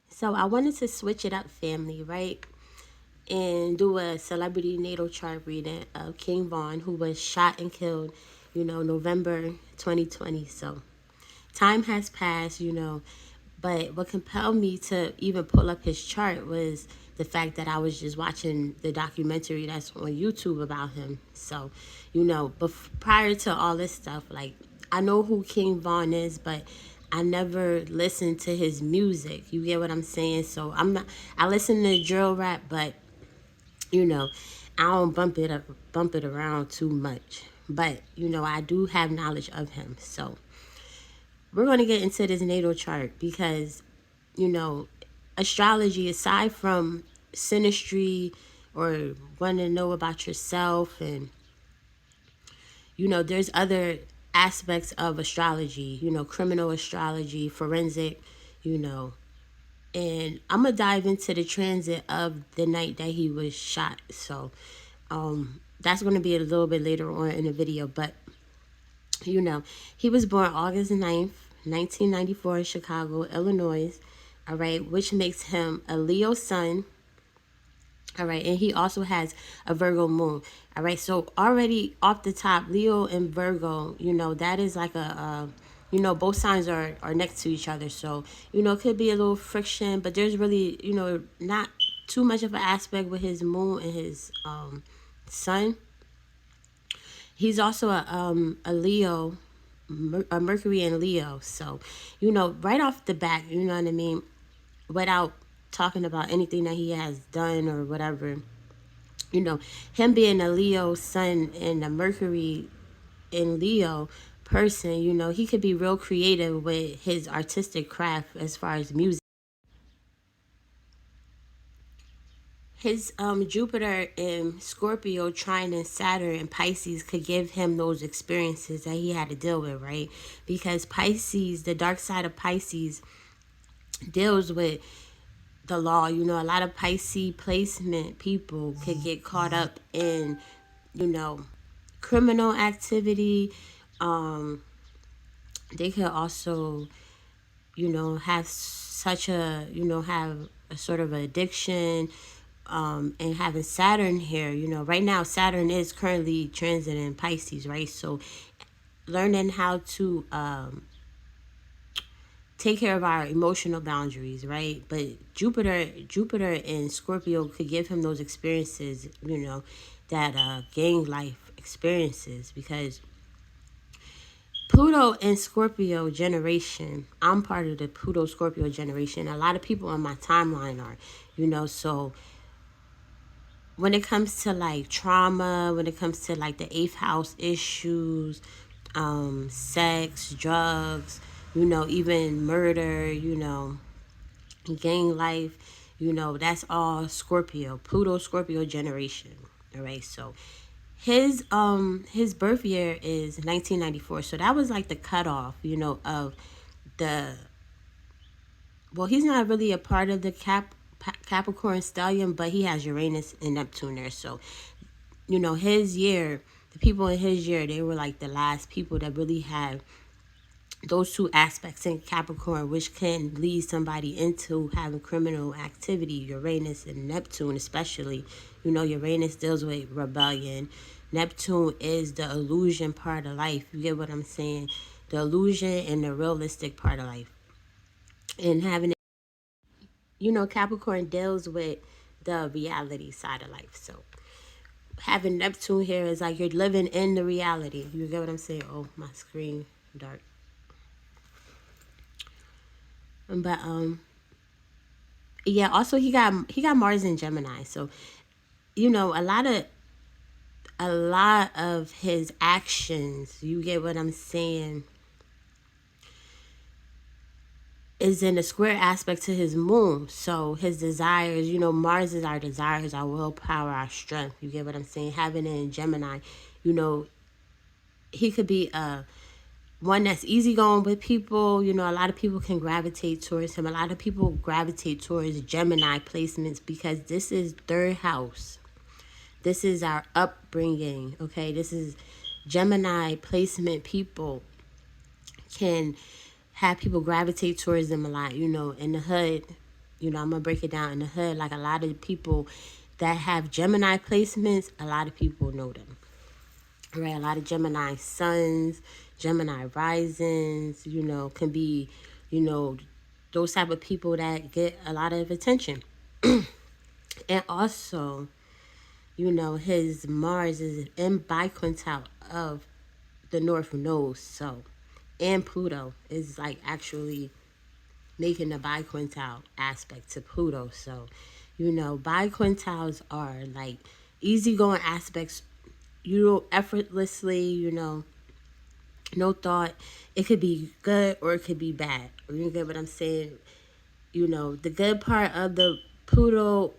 So I wanted to switch it up, family, right? And do a celebrity natal chart reading of King Von, who was shot and killed, November 2020. So time has passed, but what compelled me to even pull up his chart was the fact that I was just watching the documentary that's on YouTube about him. So, prior to all this stuff, like, I know who King Von is, but I never listened to his music. You get what I'm saying? So I listen to drill rap, but you know, I don't bump it around too much. But I do have knowledge of him. So we're going to get into this natal chart because you know, astrology, aside from synastry or wanting to know about yourself, and there's other aspects of astrology, criminal astrology, forensic, you know, and I'm gonna dive into the transit of the night that he was shot. So, that's gonna be a little bit later on in the video, but he was born August 9th, 1994 in Chicago, Illinois. All right, which makes him a Leo sun. All right, and he also has a Virgo moon. All right, so already off the top, Leo and Virgo, that is like both signs are next to each other. So, it could be a little friction, but there's really, not too much of an aspect with his moon and his sun. He's also a Leo, a Mercury in Leo. So, right off the bat, you know what I mean? Without talking about anything that he has done or whatever, you know, him being a Leo sun and a Mercury in Leo person, he could be real creative with his artistic craft as far as music. His Jupiter in Scorpio trining Saturn and Pisces could give him those experiences that he had to deal with, right? Because Pisces, the dark side of Pisces, deals with the law. A lot of Pisces placement people could get caught up in, you know, criminal activity. Um, they could also, have such a, have a sort of addiction. And having Saturn here, right now Saturn is currently transiting Pisces, right? So learning how to take care of our emotional boundaries, right? But Jupiter in Scorpio could give him those experiences, that gang life experiences, because Pluto and Scorpio generation, I'm part of the Pluto Scorpio generation. A lot of people on my timeline are, so when it comes to like trauma, when it comes to like the eighth house issues, sex, drugs, even murder, gang life, that's all Scorpio, Pluto Scorpio generation. All right, so his birth year is 1994, so that was like the cutoff, of the. Well, he's not really a part of the Capricorn stallion, but he has Uranus and Neptune there. So, his year, the people in his year, they were like the last people that really had those two aspects in Capricorn, which can lead somebody into having criminal activity. Uranus and Neptune, especially. Uranus deals with rebellion. Neptune is the illusion part of life. You get what I'm saying? The illusion and the realistic part of life. And having, Capricorn deals with the reality side of life. So having Neptune here is like you're living in the reality. You get what I'm saying? Oh, my screen dark. But yeah, also he got Mars in Gemini. So, a lot of his actions, you get what I'm saying, is in a square aspect to his moon. So his desires, Mars is our desires, our willpower, our strength. You get what I'm saying? Having it in Gemini, you know, he could be one that's easygoing with people. A lot of people can gravitate towards him. A lot of people gravitate towards Gemini placements because this is third house. This is our upbringing, okay? This is Gemini placement people can have people gravitate towards them a lot, in the hood. I'm gonna break it down in the hood. Like a lot of people that have Gemini placements, a lot of people know them. Right? A lot of Gemini suns, Gemini risings, can be, you know, those type of people that get a lot of attention. And also, his Mars is in biquintile of the North Node. So, and Pluto is like actually making a biquintile aspect to Pluto. So, biquintiles are like easygoing aspects, effortlessly, no thought. It could be good or it could be bad. You get what I'm saying? The good part of the Pluto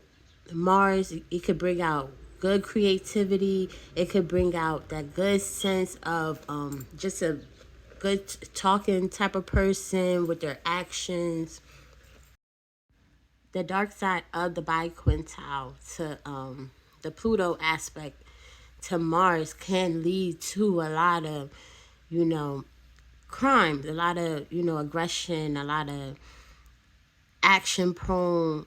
Mars, it could bring out good creativity. It could bring out that good sense of just a good talking type of person with their actions. The dark side of the biquintile to the Pluto aspect to Mars can lead to a lot of, you know, crimes, a lot of, aggression, a lot of action prone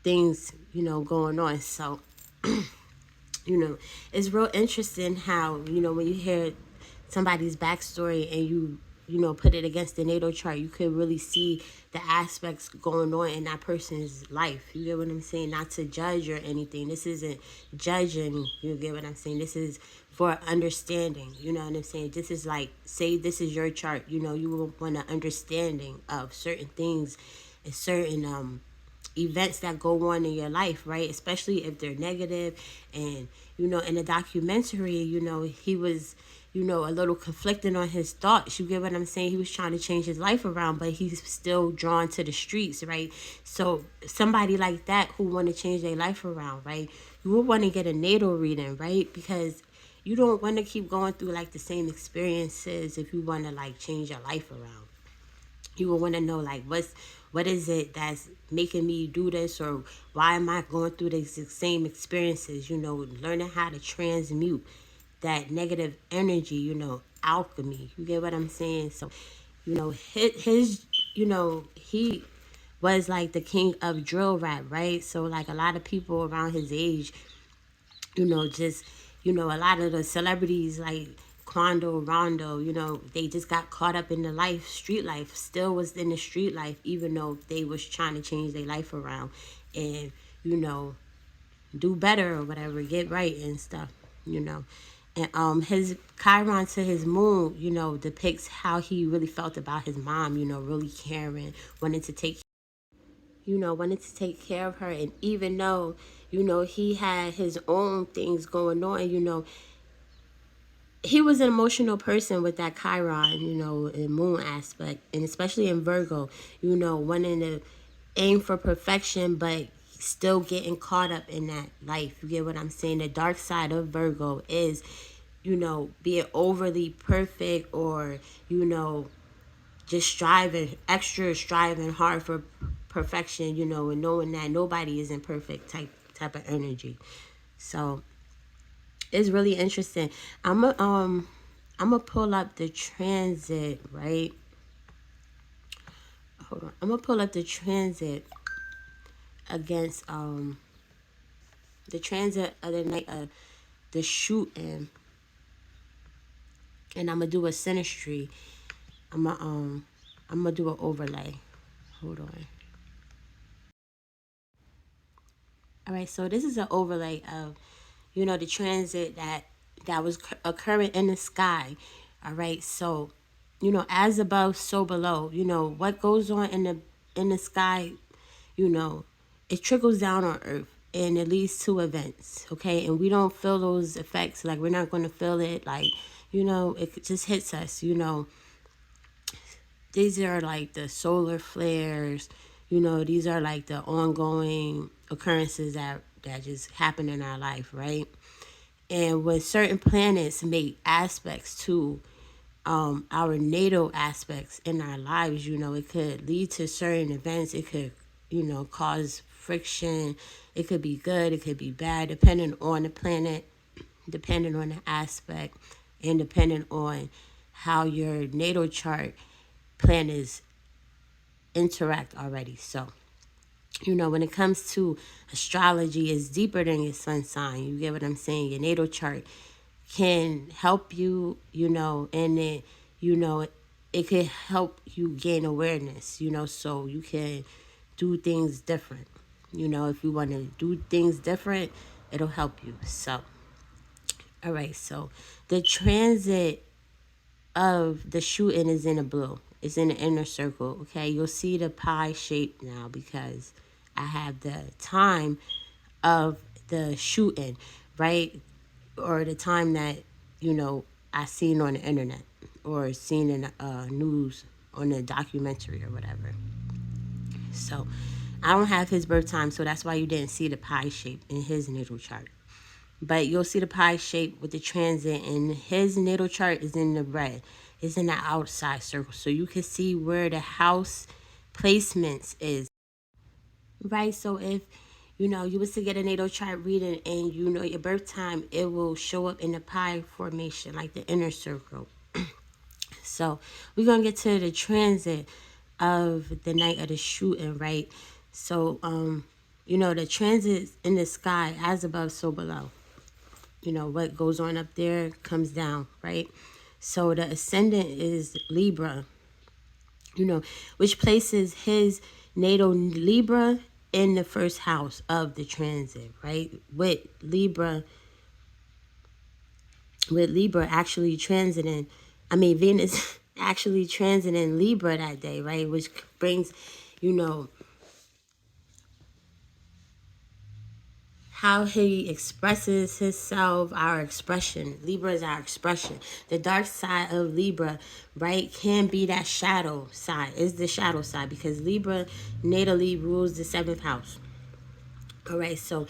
things, going on. So, you know, it's real interesting how, when you hear somebody's backstory and put it against the natal chart, you could really see the aspects going on in that person's life. You get what I'm saying? Not to judge or anything. This isn't judging. You get what I'm saying? This is for understanding. You know what I'm saying? This is like, say this is your chart. You will want an understanding of certain things and certain events that go on in your life, right? Especially if they're negative. And, in the documentary, he was, a little conflicted on his thoughts. You get what I'm saying? He was trying to change his life around, but he's still drawn to the streets, right? So somebody like that who want to change their life around, right? You would want to get a natal reading, right? Because you don't want to keep going through like the same experiences if you want to like change your life around. You will want to know like what is it that's making me do this, or why am I going through the same experiences. Learning how to transmute that negative energy, alchemy. You get what I'm saying? So, his he was like the king of drill rap, right? So like a lot of people around his age, just, a lot of the celebrities like Quando, Rondo, they just got caught up in the life, street life, still was in the street life, even though they was trying to change their life around and, do better or whatever, get right and stuff, And his Chiron to his moon, depicts how he really felt about his mom, really caring, wanted to take care of her. And even though, he had his own things going on, he was an emotional person with that Chiron, and moon aspect, and especially in Virgo, wanting to aim for perfection, but still getting caught up in that life. You get what I'm saying? The dark side of Virgo is, being overly perfect, or, just striving hard for perfection, and knowing that nobody isn't perfect type of energy. So it's really interesting. I'm gonna pull up the transit, right? Hold on. I'm gonna pull up the transit against the transit of the night of the shooting, and I'm gonna do a synastry. I'm gonna I'm gonna do an overlay. Hold on. All right, so this is an overlay of, the transit that was occurring in the sky. All right, so, as above, so below. What goes on in the sky, you know, it trickles down on Earth and it leads to events. Okay, and we don't feel those effects. Like we're not going to feel it. Like, it just hits us. These are like the solar flares. These are like the ongoing occurrences that just happen in our life, right? And when certain planets make aspects to our natal aspects in our lives, it could lead to certain events. It could, cause friction. It could be good. It could be bad, depending on the planet, depending on the aspect, and depending on how your natal chart planets interact already. So, When it comes to astrology, it's deeper than your sun sign. You get what I'm saying? Your natal chart can help you, and it could help you gain awareness, so you can do things different. If you want to do things different, it'll help you. So, all right, so the transit of the shooting is in the blue. It's in the inner circle, okay? You'll see the pie shape now because I have the time of the shooting, right? Or the time that, I seen on the internet or seen in the news on a documentary or whatever. So I don't have his birth time, so that's why you didn't see the pie shape in his natal chart. But you'll see the pie shape with the transit, and his natal chart is in the red. It's in the outside circle. So you can see where the house placements is. Right? So if you was to get a natal chart reading and you know your birth time, it will show up in the pie formation, like the inner circle. So we're gonna get to the transit of the night of the shooting, right? So the transit in the sky, as above, so below. What goes on up there comes down, right? So the ascendant is Libra, which places his natal Libra in the first house of the transit, right? With Libra actually transiting, Venus actually transiting Libra that day, right? Which brings, you know, how he expresses himself, our expression. Libra is our expression. The dark side of Libra, right, can be that shadow side. Is the shadow side because Libra natally rules the seventh house. All right, so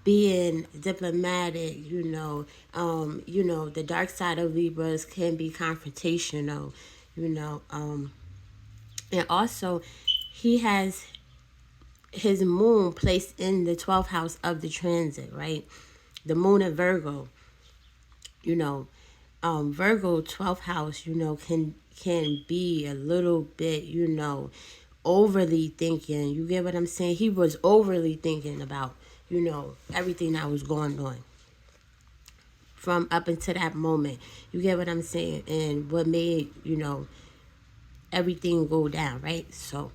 being diplomatic, the dark side of Libras can be confrontational, and also he has his moon placed in the 12th house of the transit, right? The moon in Virgo, you know, Virgo 12th house, can be a little bit, overly thinking. You get what I'm saying? He was overly thinking about, everything that was going on from up until that moment. You get what I'm saying? And what made, everything go down, right? So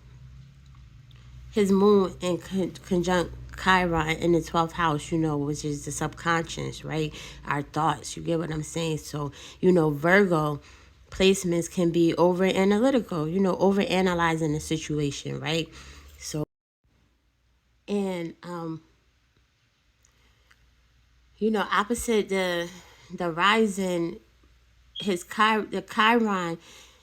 his moon in conjunct Chiron in the 12th house, which is the subconscious, right? Our thoughts. You get what I'm saying? So, Virgo placements can be over analytical, over analyzing the situation, right? So, and, opposite the rising, the Chiron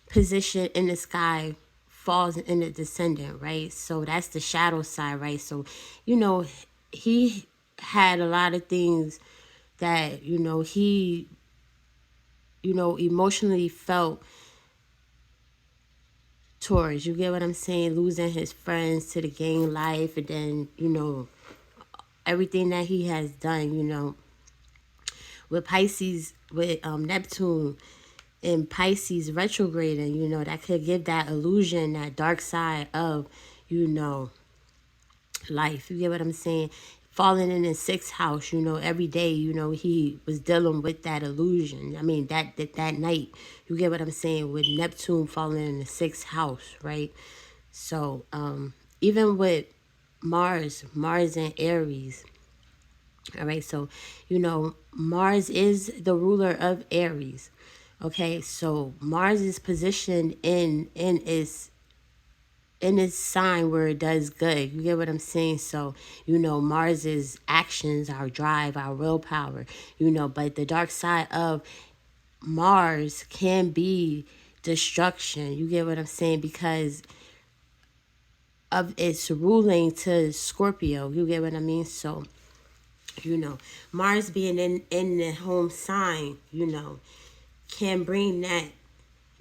position in the sky falls in the descendant, right? So that's the shadow side, right? So, he had a lot of things that, he, emotionally felt towards. You get what I'm saying? Losing his friends to the gang life, and then, everything that he has done, with Pisces, with Neptune in Pisces retrograding, that could give that illusion, that dark side of, life. You get what I'm saying? Falling in the sixth house, every day, he was dealing with that illusion. That night, you get what I'm saying? With Neptune falling in the sixth house, right? So, even with Mars and Aries, all right, so Mars is the ruler of Aries. Okay, so Mars is positioned in its sign where it does good. You get what I'm saying? So, Mars's actions, our drive, our willpower, but the dark side of Mars can be destruction. You get what I'm saying? Because of its ruling to Scorpio. You get what I mean? So, Mars being in the home sign, can bring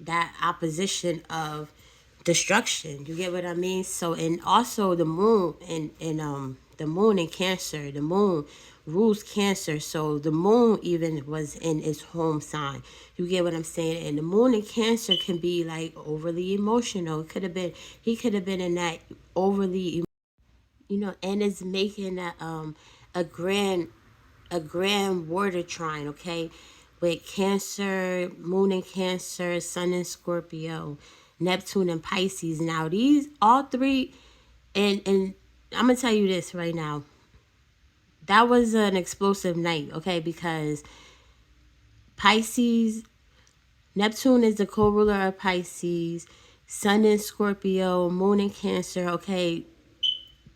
that opposition of destruction. You get what I mean? So, and also the moon and the moon in Cancer, the moon rules Cancer. So the moon even was in its home sign. You get what I'm saying? And the moon in Cancer can be like overly emotional. He could have been in that overly and it's making a grand a grand water trine, okay, with Cancer, Moon in Cancer, Sun in Scorpio, Neptune in Pisces. Now these all three, and I'm gonna tell you this right now. That was an explosive night, okay, because Pisces, Neptune is the co-ruler of Pisces, Sun in Scorpio, Moon in Cancer, okay.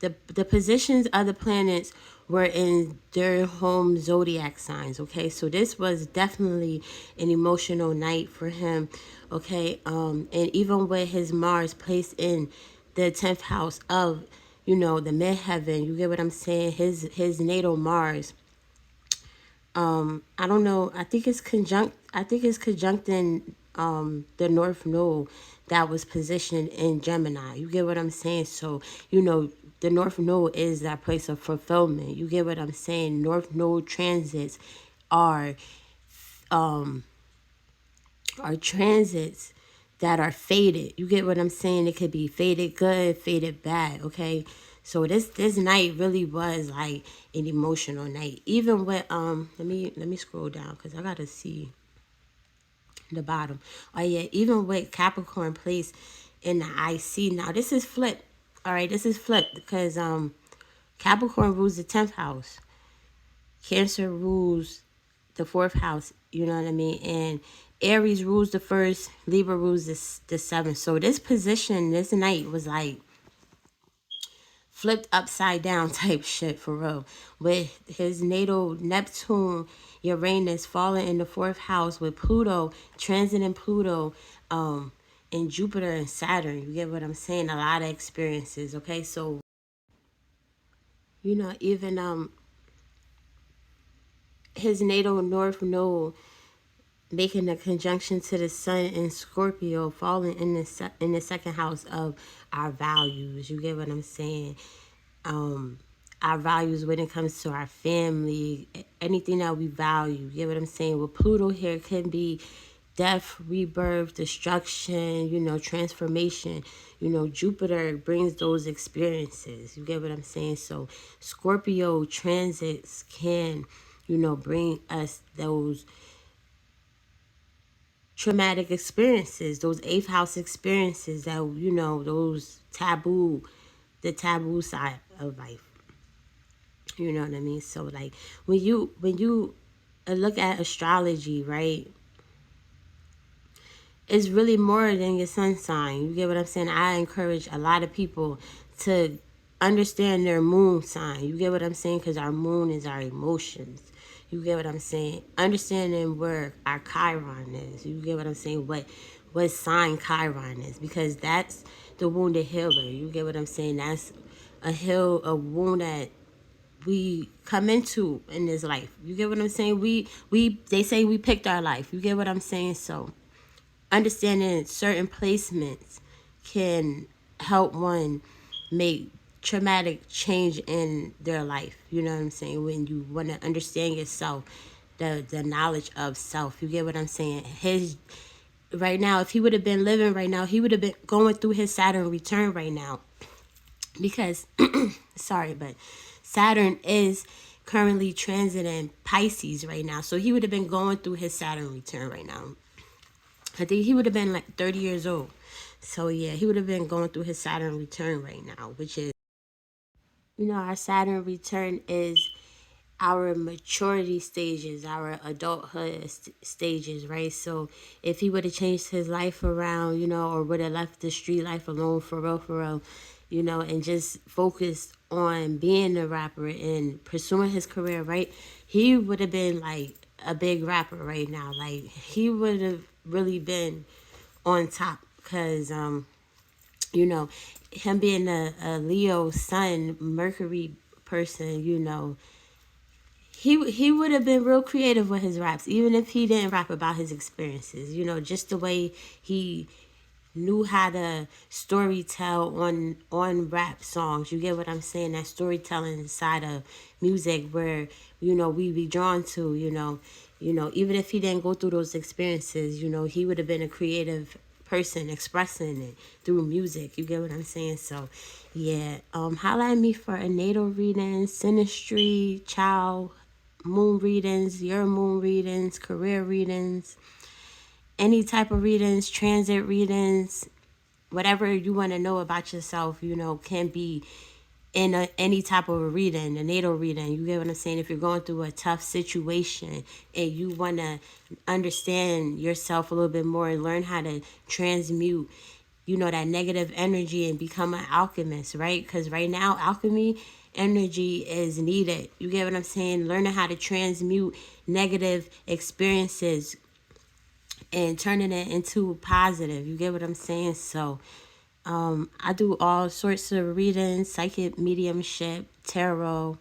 The positions of the planets were in their home zodiac signs, okay. So this was definitely an emotional night for him, okay. And even with his Mars placed in the 10th house of, the midheaven, you get what I'm saying, his natal Mars, I don't know. I think it's conjuncting the North Node that was positioned in Gemini. You get what I'm saying? So, the North Node is that place of fulfillment. You get what I'm saying? North Node transits are transits that are faded. You get what I'm saying? It could be faded good, faded bad, okay? So this night really was like an emotional night. Even with let me scroll down cuz I got to see the bottom. Oh yeah, even with Capricorn placed in the IC. Now this is flipped. All right, this is flipped because Capricorn rules the 10th house. Cancer rules the 4th house, you know what I mean? And Aries rules the 1st, Libra rules the 7th. So this position, this night was like flipped upside down type shit for real. With his natal Neptune, Uranus falling in the 4th house, with Pluto, transiting Pluto, and Jupiter and Saturn. You get what I'm saying? A lot of experiences, okay? So, even his natal North Node making a conjunction to the sun in Scorpio, falling in the second house of our values. You get what I'm saying? Um, our values when it comes to our family, anything that we value. You get what I'm saying? With Pluto here can be death, rebirth, destruction, transformation. Jupiter brings those experiences. You get what I'm saying? So Scorpio transits can, bring us those traumatic experiences, those eighth house experiences that, those the taboo side of life. You know what I mean? So like when you look at astrology, right? It's really more than your sun sign. You get what I'm saying? I encourage a lot of people to understand their moon sign. You get what I'm saying? Because our moon is our emotions. You get what I'm saying? Understanding where our Chiron is. You get what I'm saying? What sign Chiron is. Because that's the wounded healer. You get what I'm saying? That's a wound that we come into in this life. You get what I'm saying? They say we picked our life. You get what I'm saying? So understanding certain placements can help one make traumatic change in their life. You know what I'm saying? When you want to understand yourself, the knowledge of self. You get what I'm saying? His right now, if he would have been living right now, he would have been going through his Saturn return right now. Because sorry, but Saturn is currently transiting Pisces right now. So he would have been going through his Saturn return right now. I think he would have been like 30 years old. So yeah, he would have been going through his Saturn return right now, which is, our Saturn return is our maturity stages, our adulthood stages, right? So if he would have changed his life around, or would have left the street life alone for real, and just focused on being a rapper and pursuing his career, right? He would have been like a big rapper right now. Like he would have really been on top because him being a Leo sun Mercury person, he would have been real creative with his raps, even if he didn't rap about his experiences. Just the way he knew how to story tell on rap songs. You get what I'm saying? That storytelling side of music where we be drawn to. Even if he didn't go through those experiences, he would have been a creative person expressing it through music. You get what I'm saying? So yeah, highlight me for a natal reading, synastry, child, moon readings, your moon readings, career readings, any type of readings, transit readings, whatever you want to know about yourself, can be in any type of a reading, a natal reading. You get what I'm saying? If you're going through a tough situation and you want to understand yourself a little bit more and learn how to transmute, that negative energy and become an alchemist, right? Because right now, alchemy energy is needed. You get what I'm saying? Learning how to transmute negative experiences and turning it into positive. You get what I'm saying? So, I do all sorts of readings, psychic mediumship, tarot,